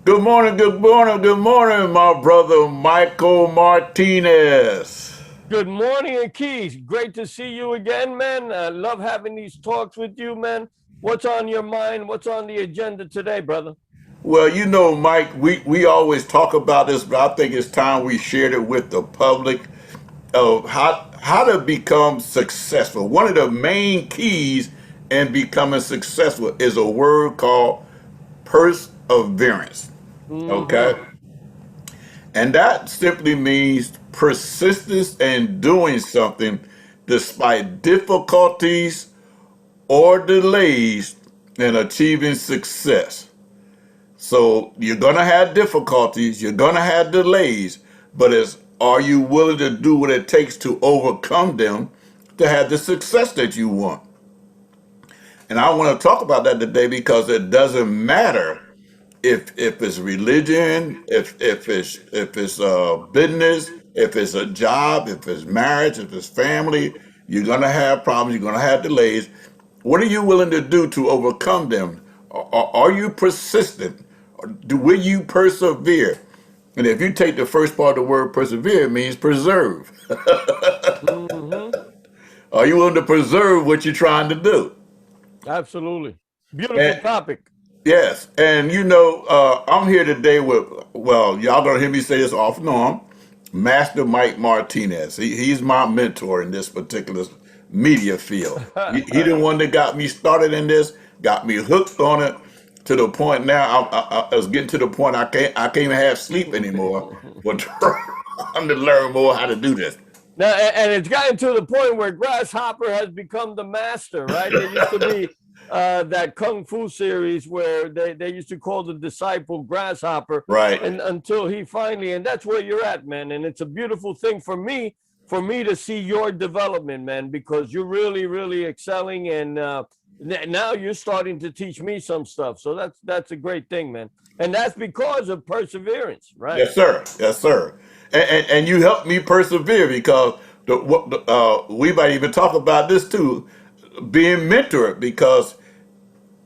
Good morning, good morning, good morning, my brother Michael Martinez. Good morning, Keith. Great to see you again, man. I love having these talks with you, man. What's on your mind? What's on the agenda today, brother? Well, you know, Mike, we always talk about this, but I think it's time we shared it with the public of how to become successful. One of the main keys in becoming successful is a word called perseverance. Mm-hmm. Okay? And that simply means persistence in doing something despite difficulties or delays in achieving success. So you're going to have difficulties, you're going to have delays, but it's are you willing to do what it takes to overcome them to have the success that you want? And I want to talk about that today because it doesn't matter if it's religion, if it's business, if it's a job, if it's marriage, if it's family, you're gonna have problems. You're gonna have delays. What are you willing to do to overcome them? Are you persistent? Will you persevere? And if you take the first part of the word persevere, it means preserve. Mm-hmm. Are you willing to preserve what you're trying to do? Absolutely. Beautiful And topic. yes, and you know, I'm here today with, well, y'all gonna hear me say this off and on, Master Mike Martinez. He's my mentor in this particular media field. He the one that got me started in this, got me hooked on it to the point now I was getting to the point I can't even have sleep anymore, but trying to learn more how to do this. Now, and it's gotten to the point where Grasshopper has become the master, right? There used to be that Kung Fu series where they used to call the disciple Grasshopper, Right. and until he finally, and that's where you're at, man. And it's a beautiful thing for me to see your development, man, because you're really, really excelling, and now you're starting to teach me some stuff. So that's a great thing, man. And that's because of perseverance, right? Yes, sir. Yes, sir. And you helped me persevere because we might even talk about this too, being mentored because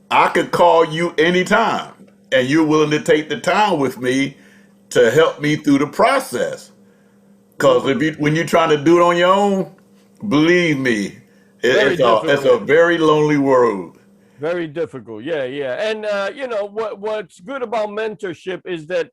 I could call you anytime and you're willing to take the time with me to help me through the process. Because Mm, when you're trying to do it on your own, believe me, very it's a difficult. very lonely world. Very difficult. Yeah, yeah. And you know what's good about mentorship is that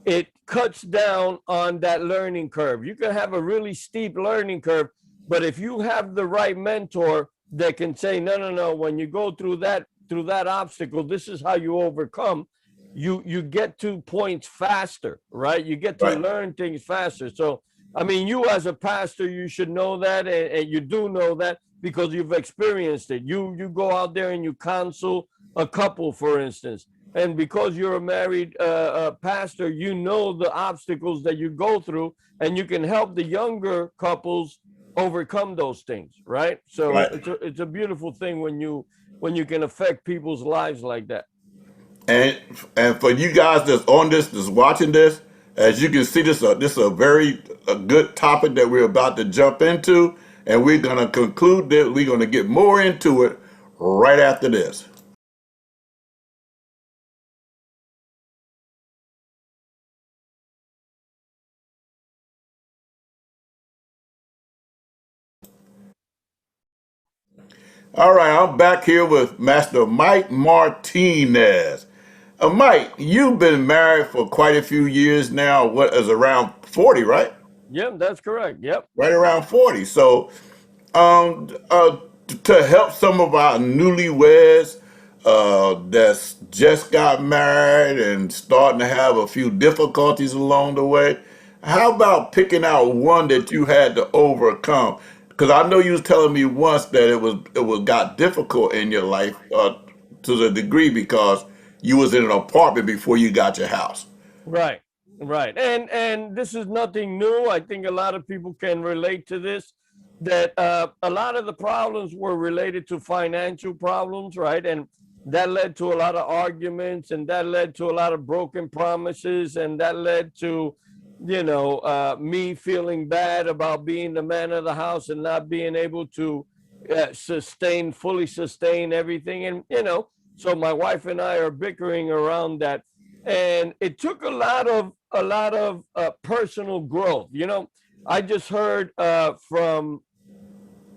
it cuts down on that learning curve. You can have a really steep learning curve, but if you have the right mentor that can say, no, no, no, when you go through that obstacle, this is how you overcome. You get to points faster, right? You get to Right. learn things faster. So I mean, you as a pastor, you should know that, and you do know that because you've experienced it. You go out there and you counsel a couple, for instance, and because you're a married pastor, you know the obstacles that you go through, and you can help the younger couples overcome those things, right? So Right. it's a beautiful thing when you can affect people's lives like that. And and for you guys that's on this, that's watching this, as you can see, this is a very a good topic that we're about to jump into, and we're gonna conclude that we're gonna get more into it right after this. All right, I'm back here with Master Mike Martinez. Mike, you've been married for quite a few years now. What is around 40, right? Yep, that's correct. Yep. Right around 40. So to help some of our newlyweds that's just got married and starting to have a few difficulties along the way, how about picking out one that you had to overcome? Because I know you was telling me once that it was got difficult in your life to the degree because you was in an apartment before you got your house. Right, right. And this is nothing new. I think a lot of people can relate to this. That a lot of the problems were related to financial problems, right? And that led to a lot of arguments, and that led to a lot of broken promises, and that led to, me feeling bad about being the man of the house and not being able to fully sustain everything. And so my wife and I are bickering around that. and it took a lot of personal growth. I just heard I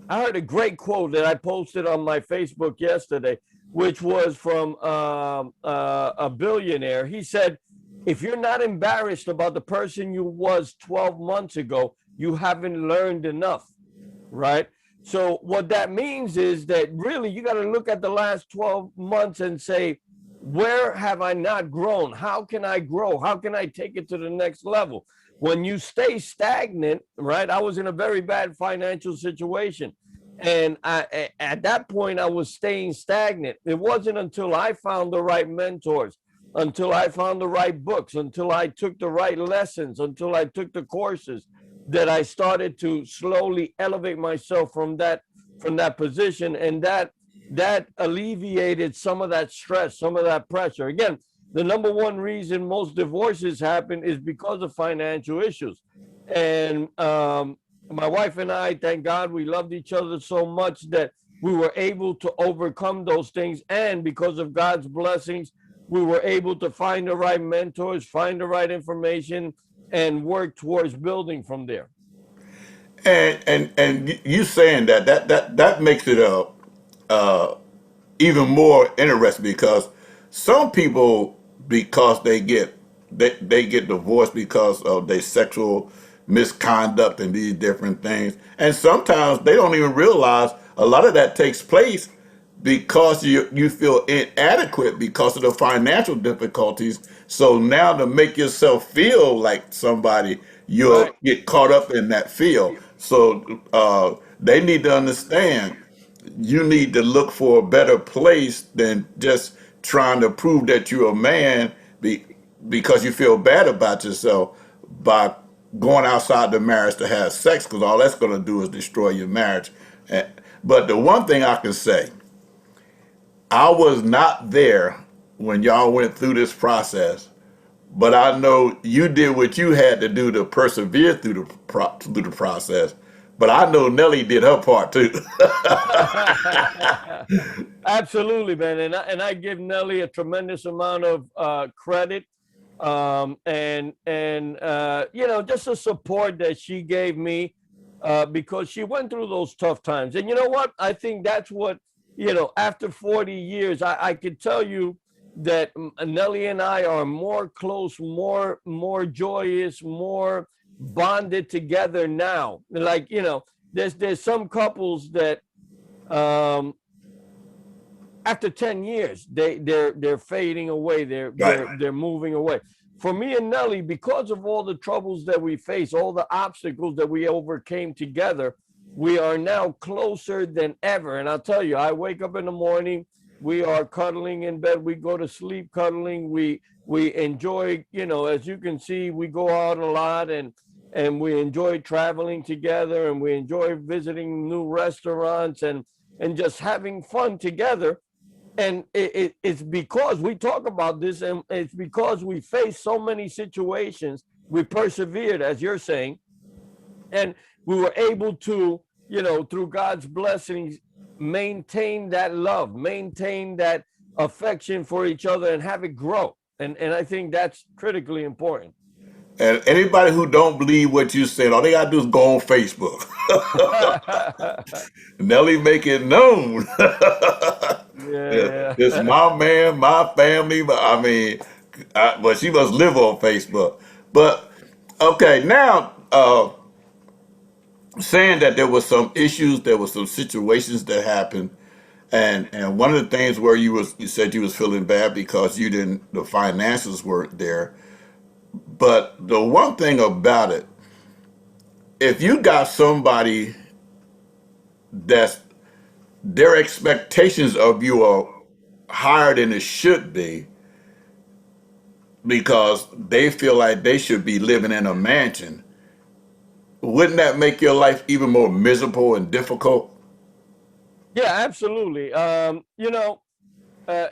heard a great quote that I posted on my Facebook yesterday, which was from a billionaire. He said, "If you're not embarrassed about the person you was 12 months ago, you haven't learned enough." Right? So what that means is that really you got to look at the last 12 months and say, where have I not grown? How can I grow? How can I take it to the next level? When you stay stagnant, right? I was in a very bad financial situation. And at that point, I was staying stagnant. It wasn't until I found the right mentors, until I found the right books, until I took the right lessons, until I took the courses, that I started to slowly elevate myself from that position, and that alleviated some of that stress, some of that pressure. Again, the number one reason most divorces happen is because of financial issues. And my wife and I, thank God, we loved each other so much that we were able to overcome those things. And because of God's blessings, we were able to find the right mentors, find the right information, and work towards building from there. And you saying that makes it even more interesting because some people, because they get divorced because of their sexual misconduct and these different things, and sometimes they don't even realize a lot of that takes place because you feel inadequate because of the financial difficulties. So now to make yourself feel like somebody, you'll Right. get caught up in that feel. So they need to understand you need to look for a better place than just trying to prove that you're a man because you feel bad about yourself by going outside the marriage to have sex, because all that's going to do is destroy your marriage. Eh, But the one thing I can say, I was not there when y'all went through this process, but I know you did what you had to do to persevere through the process. But I know Nelly did her part too. Absolutely, man. And I give Nelly a tremendous amount of credit, and just the support that she gave me, because she went through those tough times. And you know what? I think that's what, after 40 years, I could tell you that Nelly and I are more close, more joyous, more bonded together now. Like, there's some couples that um after 10 years they're fading away, they're Right. they're they're moving away. For me and Nelly, because of all the troubles that we face, all the obstacles that we overcame together, we are now closer than ever. And I'll tell you, I wake up in the morning, we are cuddling in bed, we go to sleep cuddling, we enjoy, as you can see, we go out a lot, and we enjoy traveling together, and we enjoy visiting new restaurants, and just having fun together. And it's because we talk about this, and it's because we faced so many situations, we persevered, as you're saying, and we were able to, through God's blessings, maintain that love, maintain that affection for each other, and have it grow. And I think that's critically important. And anybody who don't believe what you said, all they gotta do is go on Facebook. Nelly make it known. Yeah, Yeah, it's yeah. my man, my family. But I mean, but she must live on Facebook. But okay, now saying that there was some issues, there was some situations that happened, and one of the things where you said you was feeling bad because you didn't the finances weren't there. But the one thing about it, if you got somebody that's their expectations of you are higher than it should be because they feel like they should be living in a mansion, wouldn't that make your life even more miserable and difficult? Yeah, absolutely.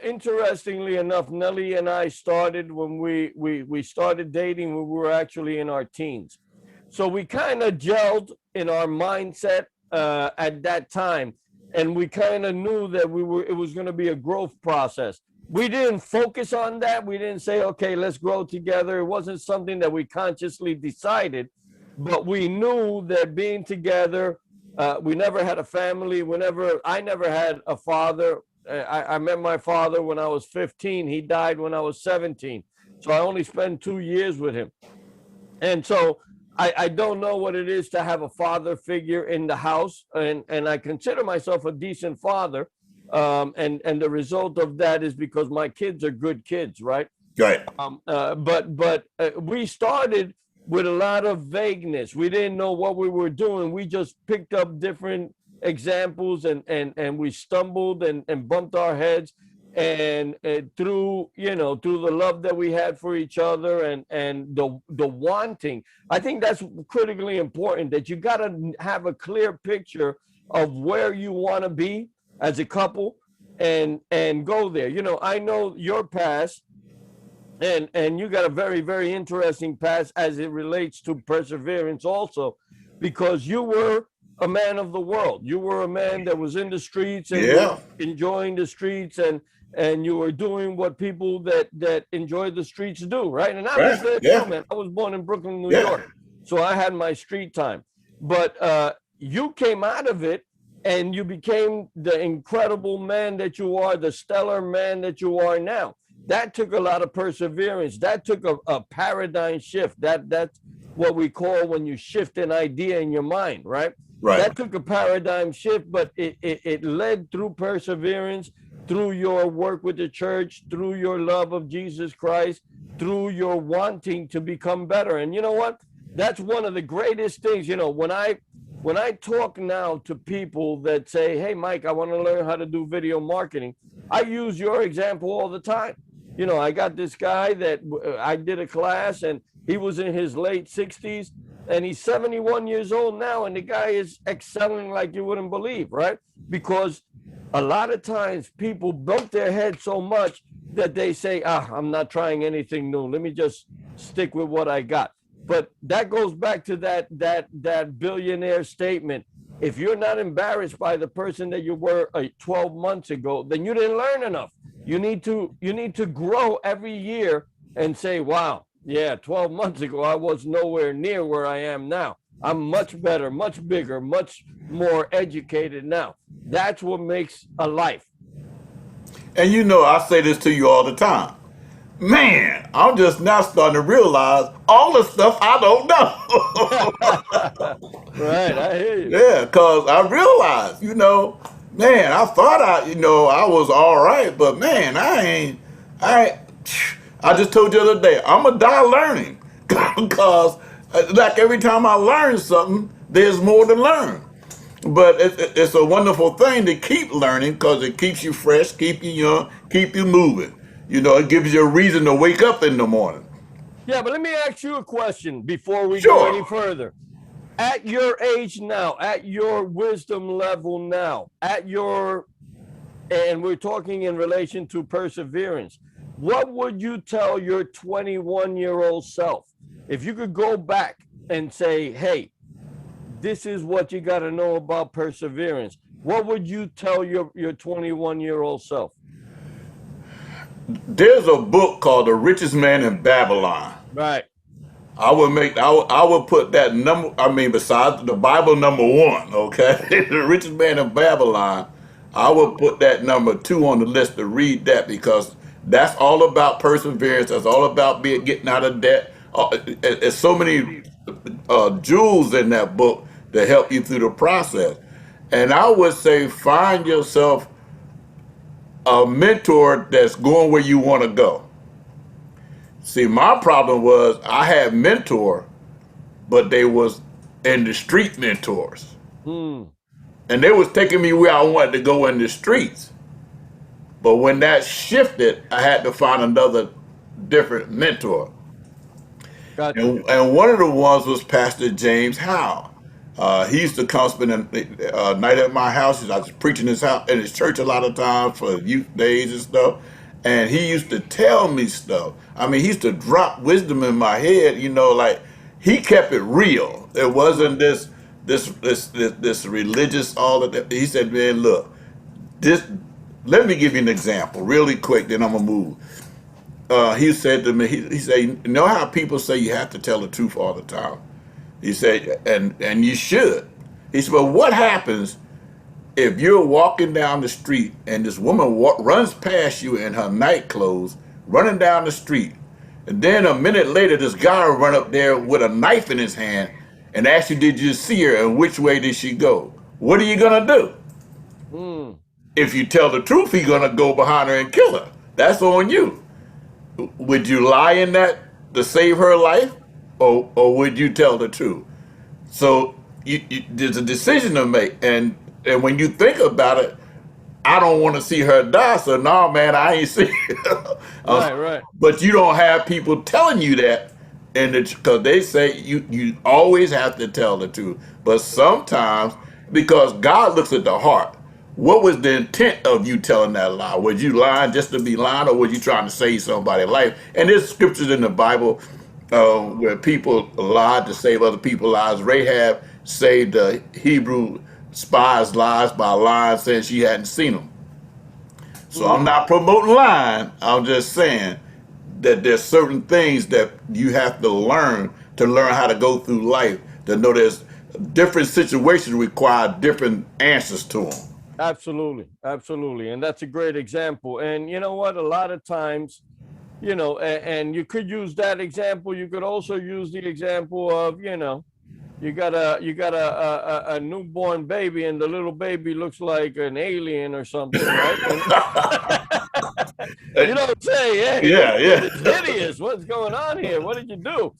Interestingly enough, Nelly and I started when we started dating when we were actually in our teens. So we kind of gelled in our mindset at that time, and we kind of knew that it was going to be a growth process. we didn't focus on that. We didn't say, okay, let's grow together. It wasn't something that we consciously decided, but we knew that being together, we never had a family. I never had a father. I met my father when I was 15. He died when I was 17. So I only spent 2 years with him. And so I don't know what it is to have a father figure in the house. And I consider myself a decent father. And the result of that is because my kids are good kids, right? Right. But we started with a lot of vagueness. We didn't know what we were doing. We just picked up different examples and we stumbled and bumped our heads. And through through the love that we had for each other and the wanting, I think that's critically important. That you got to have a clear picture of where you want to be as a couple and go there. I know your past, and you got a very, very interesting past as it relates to perseverance also, because you were a man of the world. You were a man that was in the streets and Yeah. enjoying the streets, and you were doing what people that enjoy the streets do, right? And I was Right. there Yeah. too, man. I was born in Brooklyn, New Yeah. York, so I had my street time. But you came out of it and you became the incredible man that you are, the stellar man that you are now. That took a lot of perseverance. That took a paradigm shift. That's what we call when you shift an idea in your mind, right? Right. That took a paradigm shift, but it led through perseverance, through your work with the church, through your love of Jesus Christ, through your wanting to become better. And you know what? That's one of the greatest things. When I talk now to people that say, hey, Mike, I want to learn how to do video marketing, I use your example all the time. I got this guy that I did a class, and he was in his late 60s, and he's 71 years old now, and the guy is excelling like you wouldn't believe, right? Because a lot of times people bump their head so much that they say, I'm not trying anything new. Let me just stick with what I got. But that goes back to that billionaire statement. If you're not embarrassed by the person that you were 12 months ago, then you didn't learn enough. You need to grow every year and say, wow, yeah, 12 months ago, I was nowhere near where I am now. I'm much better, much bigger, much more educated now. That's what makes a life. And I say this to you all the time. Man, I'm just now starting to realize all the stuff I don't know. Right, I hear you. Yeah, because I realized, man, I thought I was all right, but man, I just told you the other day, I'm going to die learning because like every time I learn something, there's more to learn. But it's a wonderful thing to keep learning because it keeps you fresh, keep you young, keep you moving. It gives you a reason to wake up in the morning. Yeah, but let me ask you a question before we go Sure. any further. At your age now, at your wisdom level now, and we're talking in relation to perseverance, what would you tell your 21-year-old self? If you could go back and say, hey, this is what you got to know about perseverance, what would you tell your 21-year-old self? There's a book called The Richest Man in Babylon. Right. I would put that besides the Bible, number one, okay? The Richest Man in Babylon, I would put that number 2 on the list to read that because that's all about perseverance. That's all about getting out of debt. There's so many jewels in that book that help you through the process. And I would say find yourself a mentor that's going where you want to go. See, my problem was I had mentor, but they was in the street mentors. And they was taking me where I wanted to go in the streets. But when that shifted, I had to find another different mentor. Gotcha. And one of the ones was Pastor James Howe. He used to come spend a night at my house. I was preaching in his church a lot of times for youth days and stuff. And he used to tell me stuff. He used to drop wisdom in my head. Like he kept it real. It wasn't this religious all of that. He said, "Man, look, let me give you an example really quick, then I'm gonna move. He said to me, he said, you know how people say you have to tell the truth all the time? He said, and you should. He said, but what happens if you're walking down the street and this woman runs past you in her night clothes, running down the street, and then a minute later this guy will run up there with a knife in his hand and ask you, did you see her and which way did she go? What are you gonna do? Mm. If you tell the truth, he's gonna go behind her and kill her. That's on you. Would you lie in that to save her life, or would you tell the truth? So there's a decision to make, and when you think about it, I don't want to see her die. So no, man, I ain't see. Right, right. But you don't have people telling you that, and because they say you always have to tell the truth. But sometimes, because God looks at the heart, what was the intent of you telling that lie? Was you lying just to be lying, or was you trying to save somebody's life? And there's scriptures in the Bible where people lied to save other people's lives. Rahab saved the Hebrew spies' lives by lying, saying she hadn't seen them. So I'm Mm. not promoting lying. I'm just saying that there's certain things that you have to learn how to go through life, to know there's different situations require different answers to them. Absolutely, absolutely, and that's a great example. And you know what? A lot of times, and you could use that example. You could also use the example of, you got a newborn baby, and the little baby looks like an alien or something, right? And you don't say, "Hey, this Yeah, kid yeah. is hideous. What's going on here? What did you do?"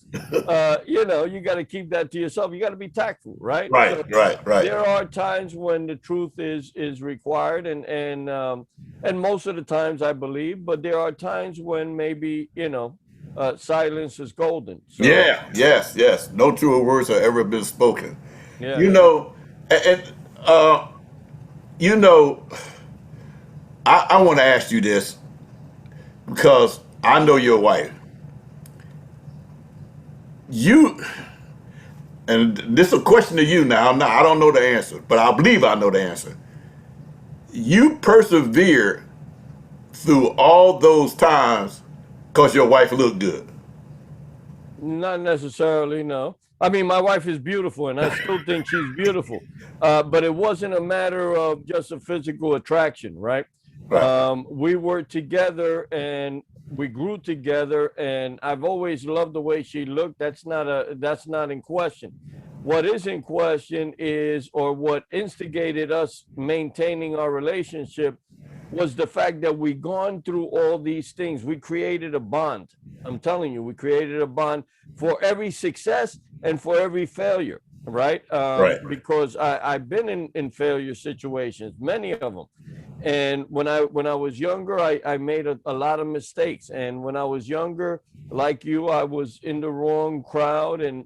You got to keep that to yourself. You got to be tactful, right? Right, So right, right. there are times when the truth is required, and most of the times I believe, but there are times when maybe silence is golden. So Yeah, yes, yes. No truer words have ever been spoken. yeah, You yeah. know, and you know, I want to ask you this because I know your wife. You and this is a question to you now. I don't know the answer, but I believe I know the answer. You persevere through all those times because your wife looked good. Not necessarily, no. I mean, my wife is beautiful, and I still think she's beautiful. But it wasn't a matter of just a physical attraction, right? Right, We were together, and we grew together, and I've always loved the way she looked. That's not in question. What is in question is, or what instigated us maintaining our relationship, was the fact that we gone through all these things. We created a bond. I'm telling you, we created a bond for every success and for every failure, right? right. Because I've been in failure situations, many of them. And when I was younger, I made a lot of mistakes. And when I was younger, like you, I was in the wrong crowd, and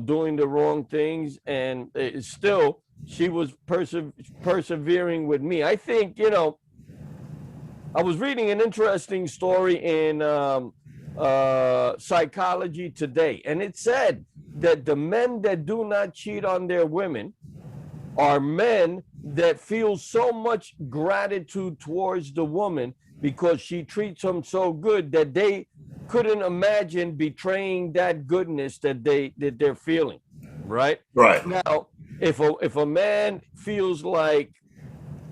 doing the wrong things. And still, she was persevering with me. I think, I was reading an interesting story in Psychology Today, and it said that the men that do not cheat on their women are men that feel so much gratitude towards the woman because she treats them so good that they couldn't imagine betraying that goodness that they're feeling, right? Right. Now, if a man feels like,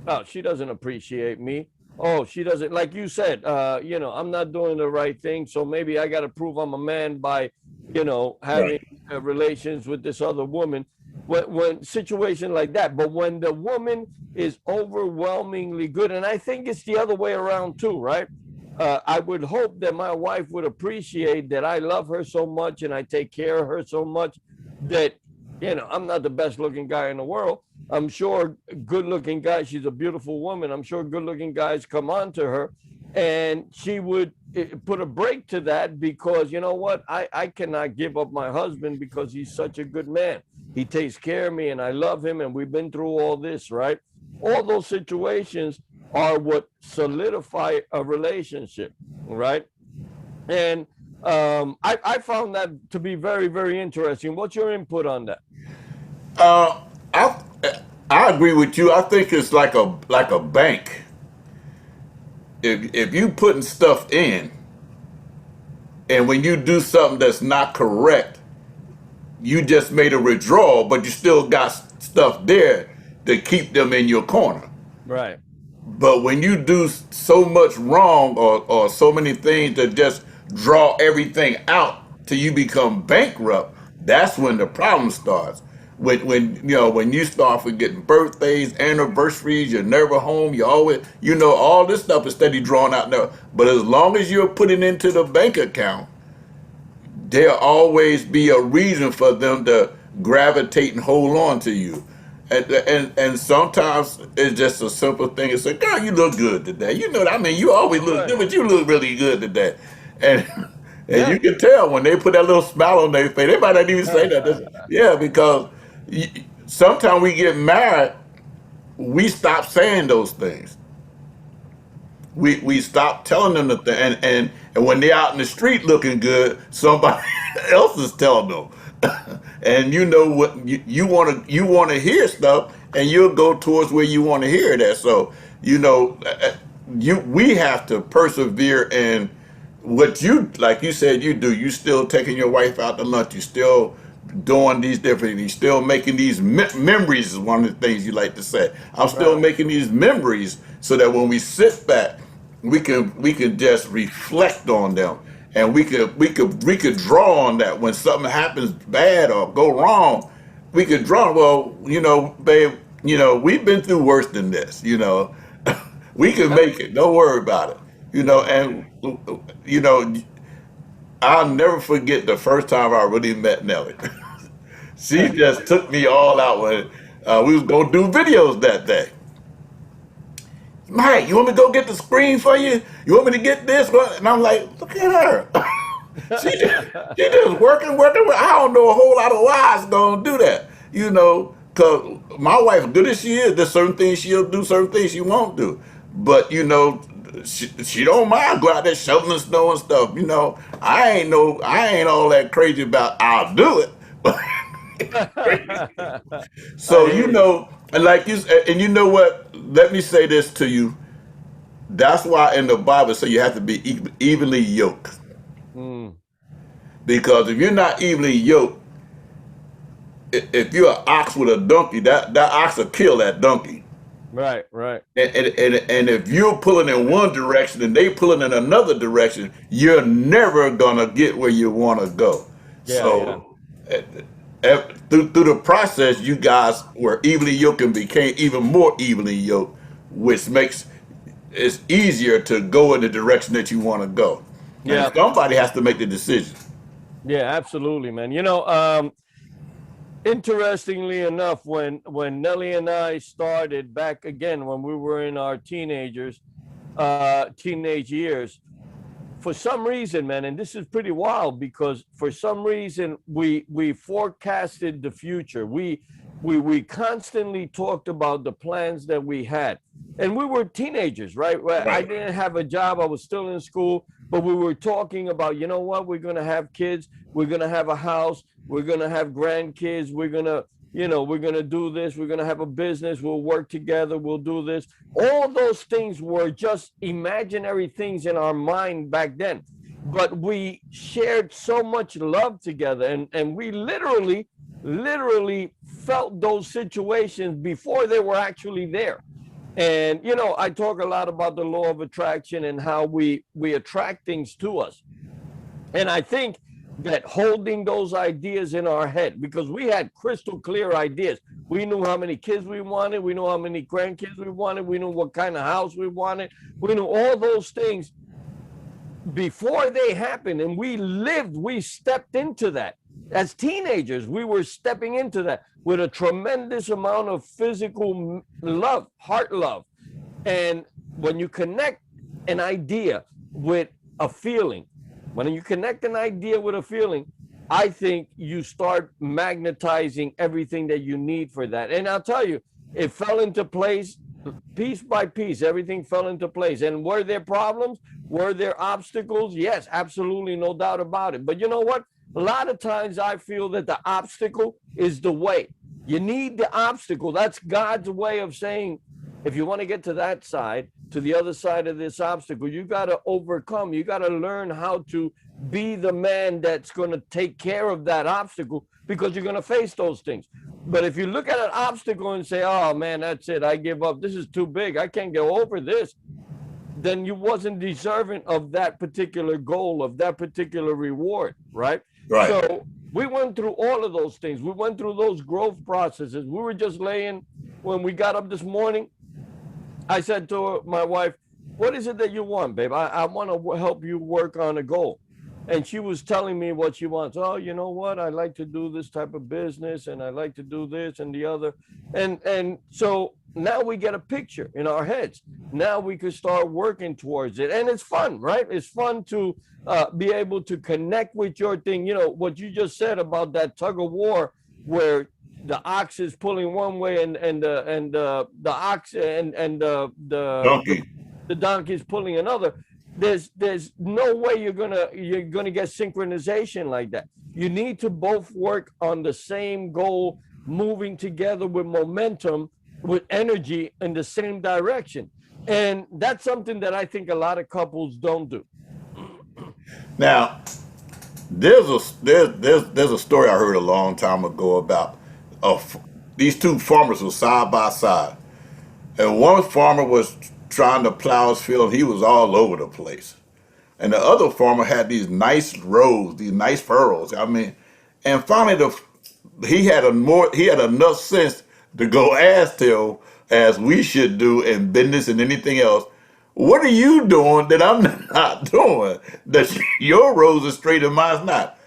oh, she doesn't appreciate me. Oh, she doesn't, like you said, I'm not doing the right thing. So maybe I got to prove I'm a man by, having Right. relations with this other woman. When situation like that, but when the woman is overwhelmingly good, and I think it's the other way around too, right? I would hope that my wife would appreciate that I love her so much and I take care of her so much that, I'm not the best looking guy in the world. I'm sure good looking guys, she's a beautiful woman. I'm sure good looking guys come on to her, and she would put a break to that because, you know what? I cannot give up my husband because he's such a good man. He takes care of me and I love him, and we've been through all this, right? All those situations are what solidify a relationship, right? And I found that to be very, very interesting. What's your input on that? Uh, I I agree with you. I think it's like a bank. if you putting stuff in, and when you do something that's not correct, you just made a withdrawal, but you still got stuff there to keep them in your corner. Right. But when you do so much wrong, or so many things that just draw everything out till you become bankrupt, that's when the problem starts. When you start forgetting birthdays, anniversaries, you're never home, you always, all this stuff is steady drawn out there. But as long as you're putting into the bank account, there'll always be a reason for them to gravitate and hold on to you. And sometimes it's just a simple thing. It's like, girl, you look good today. You know what I mean? You always look Right. good, but you look really good today. And and Yeah. you can tell when they put that little smile on their face. They might not even say that. Yeah, because sometimes we get married, we stop saying those things. We stop telling them the thing, and when they're out in the street looking good, somebody else is telling them. And you know what you want to hear stuff, and you'll go towards where you want to hear it at. So we have to persevere in what you, like you said, you do. You still taking your wife out to lunch. You still doing these different. You still making these memories. Is one of the things you like to say. I'm still Right. making these memories so that when we sit back, we can just reflect on them, and we could draw on that when something happens bad or go wrong. We could draw. Well, babe, we've been through worse than this. We can Yep. make it. Don't worry about it. And you know, I'll never forget the first time I really met Nelly. She just took me all out when we was gonna do videos that day. Mike, you want me to go get the screen for you? You want me to get this? And I'm like, look at her. She just working, working. I don't know a whole lot of why I was gonna do that. Cause my wife, good as she is, there's certain things she'll do, certain things she won't do. But she don't mind go out there shoveling snow and stuff. I ain't all that crazy about I'll do it. But I so hear you. and like you, and you know what? Let me say this to you. That's why in the Bible say you have to be evenly yoked. Mm. Because if you're not evenly yoked, if you're an ox with a donkey, that ox will kill that donkey. Right. Right. And if you're pulling in one direction and they pulling in another direction, you're never gonna get where you want to go. Yeah. Yeah. So through the process, you guys were evenly yoked and became even more evenly yoked, which makes it's easier to go in the direction that you want to go. And Yeah. somebody has to make the decision. Yeah. Absolutely, man. Interestingly enough, when Nelly and I started back again when we were in our teenage years, for some reason, man, and this is pretty wild because for some reason we forecasted the future. We constantly talked about the plans that we had, and we were teenagers, right? I Right. didn't have a job; I was still in school, but we were talking about, you know what, we're gonna have kids, we're gonna have a house, we're gonna have grandkids, we're gonna do this, we're gonna have a business, we'll work together, we'll do this. All those things were just imaginary things in our mind back then. But we shared so much love together, and we literally felt those situations before they were actually there. And I talk a lot about the law of attraction and how we attract things to us. And I think that holding those ideas in our head, because we had crystal clear ideas. We knew how many kids we wanted. We knew how many grandkids we wanted. We knew what kind of house we wanted. We knew all those things before they happened. And we stepped into that. As teenagers, we were stepping into that with a tremendous amount of physical love, heart love. And when you connect an idea with a feeling, when you connect an idea with a feeling, I think you start magnetizing everything that you need for that. And I'll tell you, it fell into place piece by piece. Everything fell into place. And were there problems? Were there obstacles? Yes, absolutely, no doubt about it. But you know what? A lot of times I feel that the obstacle is the way. You need the obstacle. That's God's way of saying, if you want to get to that side, to the other side of this obstacle. You got to overcome. You got to learn how to be the man that's going to take care of that obstacle, because you're going to face those things. But if you look at an obstacle and say, oh man, that's it, I give up, this is too big, I can't go over this, then you wasn't deserving of that particular goal, of that particular reward, right? Right. So we went through all of those things. We went through those growth processes. We were just laying, when we got up this morning, I said to my wife, what is it that you want, babe? I want to help you work on a goal. And she was telling me what she wants. Oh, you know what? I like to do this type of business, and I like to do this and the other. And so now we get a picture in our heads. Now we can start working towards it. And it's fun, right? It's fun to be able to connect with your thing. You know, what you just said about that tug of war, where the ox is pulling one way and the ox and Donkey. the donkey is pulling another. There's no way you're gonna get synchronization like that. You need to both work on the same goal, moving together with momentum, with energy in the same direction. And that's something that I think a lot of couples don't do. Now, there's a story I heard a long time ago about these two farmers were side by side, and one farmer was trying to plow his field. He was all over the place, and the other farmer had these nice rows, these nice furrows. I mean, and finally he had enough sense to go ask him, as we should do in business and anything else. What are you doing that I'm not doing? That your rows are straight and mine's not.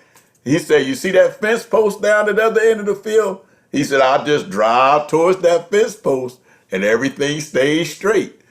He said, you see that fence post down at the other end of the field? He said, I'll just drive towards that fence post and everything stays straight.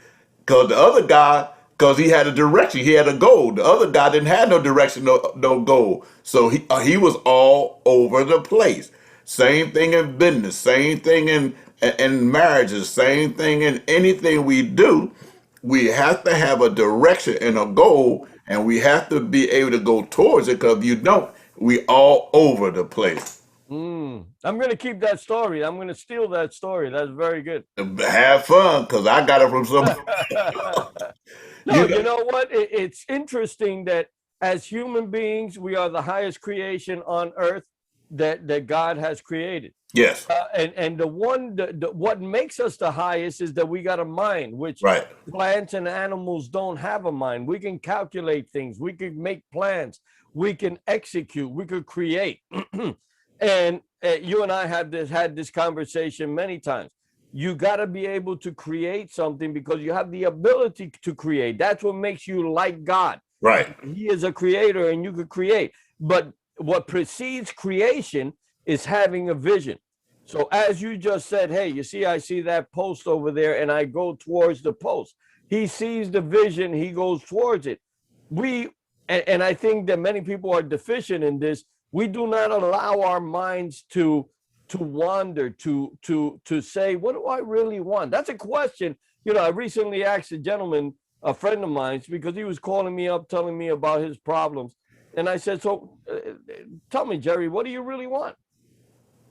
Because the other guy, because he had a direction, he had a goal. The other guy didn't have no direction, no goal. So he was all over the place. Same thing in business, same thing in marriages, same thing in anything we do. We have to have a direction and a goal, and we have to be able to go towards it, because if you don't, we all over the place. I'm going to keep that story. I'm going to steal that story. That's very good. Have fun, because I got it from somebody. No, You know, you know what? It's interesting that as human beings, we are the highest creation on earth that God has created. yes, And what makes us the highest is that we got a mind, which right, plants and animals don't have a mind. We can calculate things, we can make plans, we can execute, we could create. And you and I have had this conversation many times. You got to be able to create something because you have the ability to create. That's what makes you like God. right, He is a creator and you could create. But what precedes creation is having a vision. So as you just said, hey, you see, I see that post over there and I go towards the post. He sees the vision, he goes towards it. We and I think that many people are deficient in this. We do not allow our minds to wander, to say, what do I really want? That's a question. You know, I recently asked a gentleman, a friend of mine, because he was calling me up, telling me about his problems. And I said, so tell me, Jerry, what do you really want?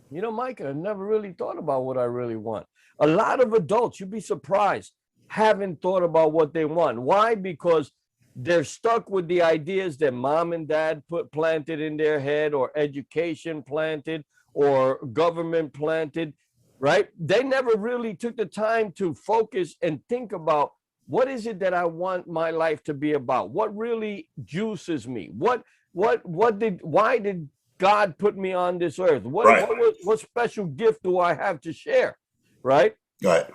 You know, Mike, I've never really thought about what I really want. A lot of adults, you'd be surprised, haven't thought about what they want. Why? Because they're stuck with the ideas that mom and dad planted in their head, or education planted, or government planted, right? They never really took the time to focus and think about, what is it that I want my life to be about? What really juices me? Why did God put me on this earth? right, What special gift do I have to share? Right? right.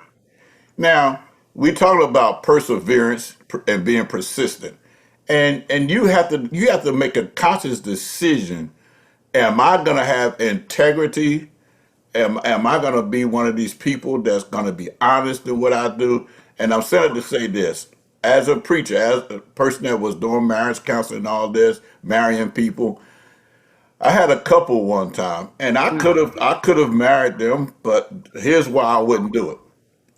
Now, we talked about perseverance and being persistent. And you have to make a conscious decision. Am I gonna have integrity? Am I gonna be one of these people that's gonna be honest in what I do? And I'm saying it to say this. As a preacher, as a person that was doing marriage counseling and all this, marrying people, I had a couple one time, and I could have married them, but here's why I wouldn't do it.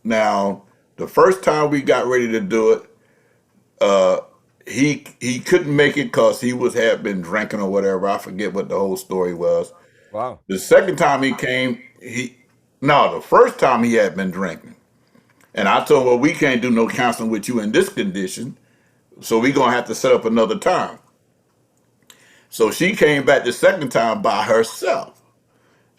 Now, the first time we got ready to do it, he couldn't make it because he had been drinking or whatever. I forget what the whole story was. Wow. The second time he came, the first time he had been drinking. And I told her, well, we can't do no counseling with you in this condition, so we're gonna have to set up another time. So she came back the second time by herself.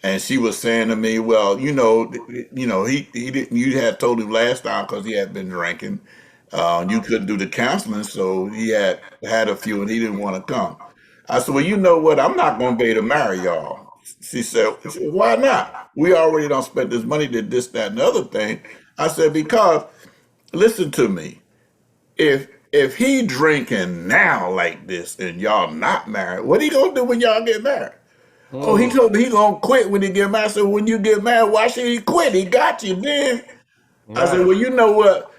And she was saying to me, "Well, he didn't. You had told him last time because he had been drinking. You couldn't do the counseling, so he had a few, and he didn't want to come." I said, "Well, you know what? I'm not going to be able to marry y'all." She said, "Why not? We already don't spend this money, did this, that, and the other thing." I said, "Because listen to me. If he drinking now like this, and y'all not married, what he gonna do when y'all get married?" Oh, he Mm, told me he gonna quit when he get married. I said, when you get married, why should he quit? He got you then. I said, right. well, you know what?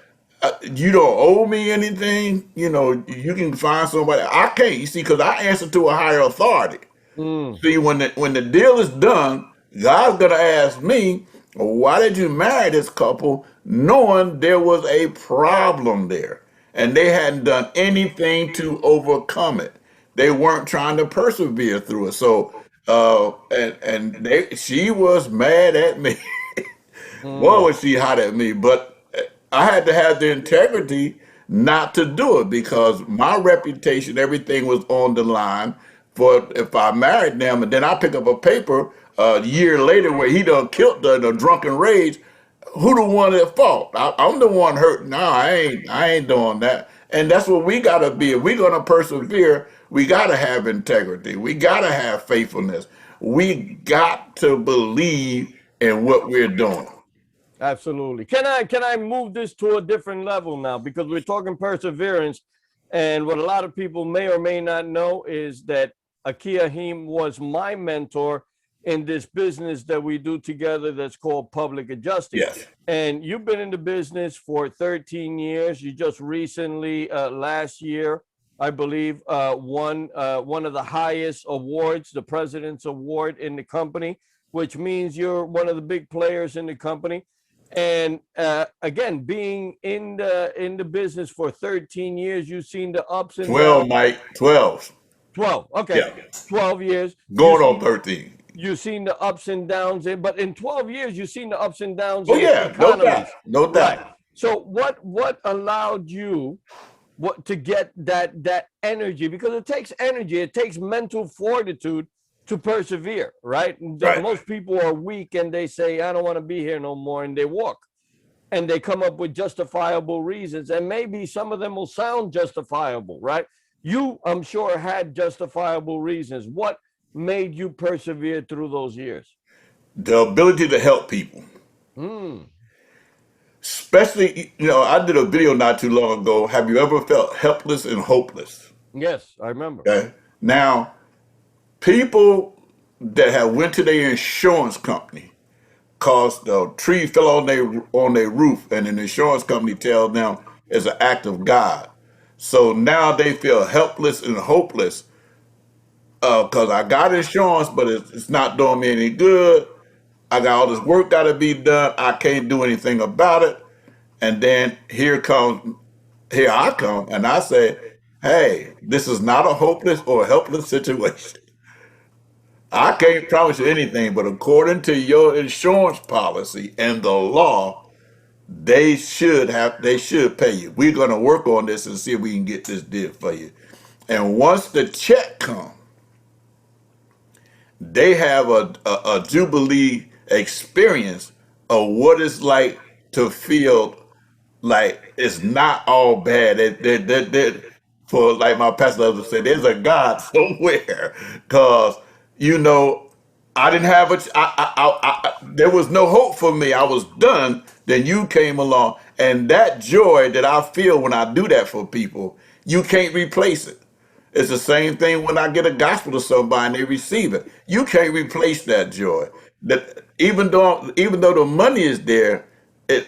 You don't owe me anything. You can find somebody. I can't. You see, because I answer to a higher authority. Mm, See, when the deal is done, God's gonna ask me, why did you marry this couple, knowing there was a problem there, and they hadn't done anything to overcome it. They weren't trying to persevere through it. So, she was mad at me. Boy, mm, was she hot at me. But I had to have the integrity not to do it because my reputation, everything was on the line. For if I married them and then I pick up a paper a year later where he done killed the drunken rage, who the one at fault? I'm the one hurt. No, I ain't doing that. And that's what we gotta be. If we're gonna persevere, we gotta have integrity. We gotta have faithfulness. We got to believe in what we're doing. absolutely. Can I move this to a different level now? Because we're talking perseverance, and what a lot of people may or may not know is that Akia Heem was my mentor in this business that we do together that's called public adjusting. Yes. And you've been in the business for 13 years. You just recently, last year, I believe, won one of the highest awards, the President's Award in the company, which means you're one of the big players in the company. And again, being in the business for 13 years, you've seen the ups and 12, downs. Mike. 12. 12, okay, Yeah. 12 years. Going on 13. You've seen the ups and downs, but in 12 years, you've seen the ups and downs Oh in yeah, no doubt. economies, No right? doubt. So what allowed you to get that energy? Because it takes energy, it takes mental fortitude to persevere, right? Right. Most people are weak and they say, "I don't want to be here no more," and they walk, and they come up with justifiable reasons, and maybe some of them will sound justifiable, right? You, I'm sure, had justifiable reasons. What made you persevere through those years? The ability to help people. Hmm. Especially, I did a video not too long ago. Have you ever felt helpless and hopeless? Yes, I remember. Okay. Now, people that have went to their insurance company cause the tree fell on their roof, and an insurance company tells them it's an act of God. So now they feel helpless and hopeless because I got insurance, but it's not doing me any good. I got all this work got to be done. I can't do anything about it. And then here I come, and I say, hey, this is not a hopeless or helpless situation. I can't promise you anything, but according to your insurance policy and the law, they should pay you. We're gonna work on this and see if we can get this deal for you. And once the check comes, they have a jubilee experience of what it's like to feel like it's not all bad. For like my pastor loves to say, there's a God somewhere, because you know I didn't have there was no hope for me. I was done. Then you came along, and that joy that I feel when I do that for people, you can't replace it. It's the same thing when I get a gospel to somebody and they receive it. You can't replace that joy. That even though the money is there,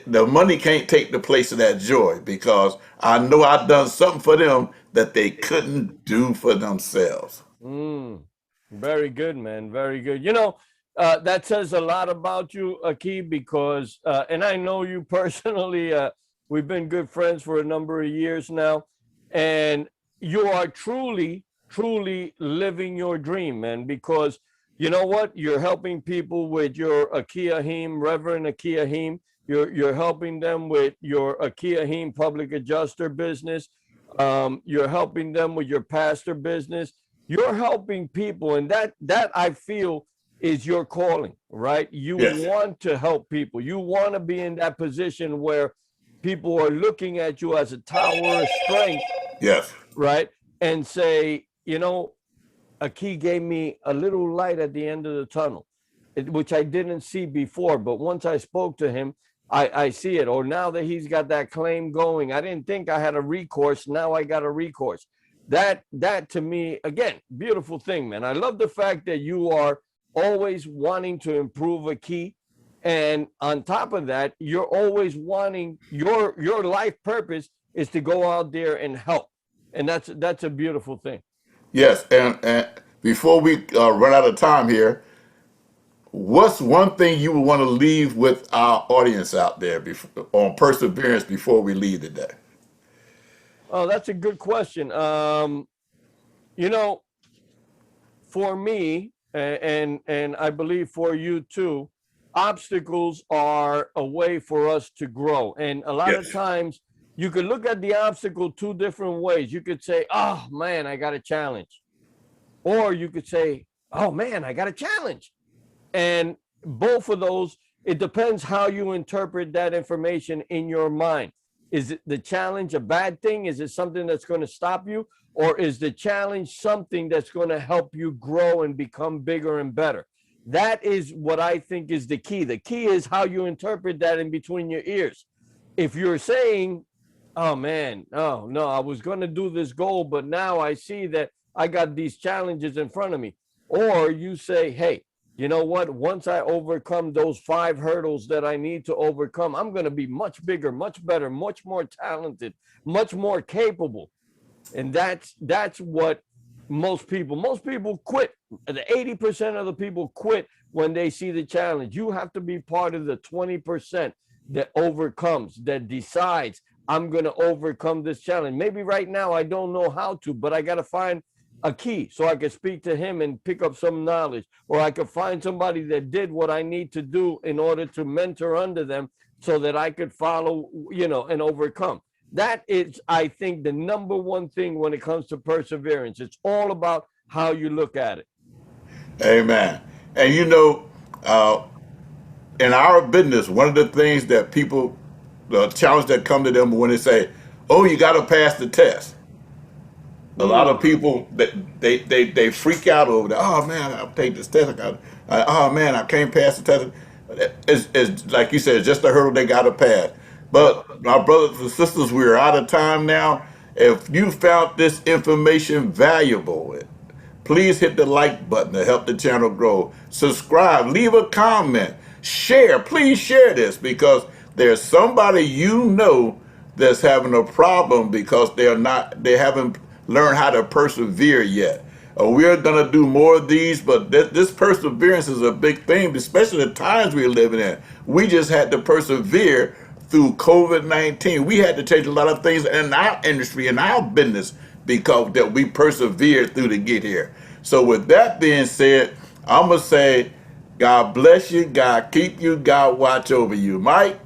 the money can't take the place of that joy, because I know I've done something for them that they couldn't do for themselves. Mm, very good, man. Very good. That says a lot about you, Aki, because, and I know you personally, we've been good friends for a number of years now, and you are truly, truly living your dream, man, because you know what? You're helping people with your Akia Heem, Reverend Akia Heem. You're helping them with your Akia Heem public adjuster business. You're helping them with your pastor business. You're helping people, and that I feel is your calling, right? You Yes. want to help people. You want to be in that position where people are looking at you as a tower of strength, Yes. right? And say, Aki gave me a little light at the end of the tunnel, which I didn't see before. But once I spoke to him, I see it. Or now that he's got that claim going, I didn't think I had a recourse. Now I got a recourse. That to me, again, beautiful thing, man. I love the fact that you are always wanting to improve Aki. And on top of that, you're always wanting your life purpose is to go out there and help. And that's a beautiful thing. Yes. And before we run out of time here, what's one thing you would want to leave with our audience out there on perseverance before we leave today? Oh, that's a good question. You know, for me, and I believe for you too, obstacles are a way for us to grow. And a lot of Yes. times you could look at the obstacle two different ways. You could say, oh man, I got a challenge. Or you could say, oh man, I got a challenge. And both of those, it depends how you interpret that information in your mind. Is it the challenge a bad thing? Is it something that's going to stop you? Or is the challenge something that's going to help you grow and become bigger and better? That is what I think is the key. The key is how you interpret that in between your ears. If you're saying, oh man, oh no, I was going to do this goal, but now I see that I got these challenges in front of me. Or you say, hey, you know what? Once I overcome those 5 hurdles that I need to overcome, I'm going to be much bigger, much better, much more talented, much more capable. And that's what most people quit. The 80% of the people quit when they see the challenge. You have to be part of the 20% that overcomes, that decides, I'm going to overcome this challenge. Maybe right now I don't know how to, but I got to find Aki so I could speak to him and pick up some knowledge, or I could find somebody that did what I need to do in order to mentor under them so that I could follow, and overcome. That is, I think, the number one thing when it comes to perseverance. It's all about how you look at it. Amen. And uh, in our business, one of the things that people, the challenge that come to them when they say, "Oh, you got to pass the test." A lot of people that they freak out over that. Oh man, I'll take this test. Oh man, I can't pass the test. It's like you said, it's just a hurdle they got to pass. Yep. But my brothers and sisters, we're out of time now. If you found this information valuable, please hit the like button to help the channel grow. Subscribe, leave a comment, share. Please share this because there's somebody that's having a problem because they haven't learned how to persevere yet. We're gonna do more of these, but this perseverance is a big thing, especially the times we're living in. We just had to persevere through COVID-19. We had to change a lot of things in our industry, in our business, because that we persevered through to get here. So with that being said, I'm gonna say, God bless you, God keep you, God watch over you. Mike?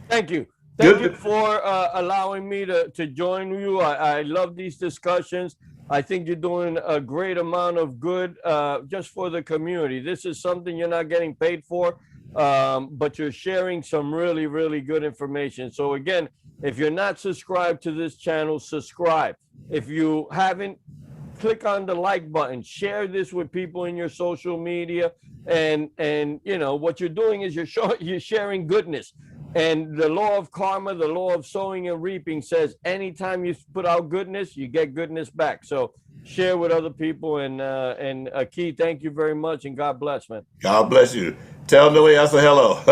Thank you. Thank you Good. for allowing me to join you. I love these discussions. I think you're doing a great amount of good just for the community. This is something you're not getting paid for, but you're sharing some really, really good information. So again, if you're not subscribed to this channel, subscribe. If you haven't, click on the like button, share this with people in your social media. And what you're doing is you're sharing goodness. And the law of karma, the law of sowing and reaping says anytime you put out goodness, you get goodness back. So share with other people. And Aki, thank you very much. And God bless, man. God bless you. Tell Millie I say hello.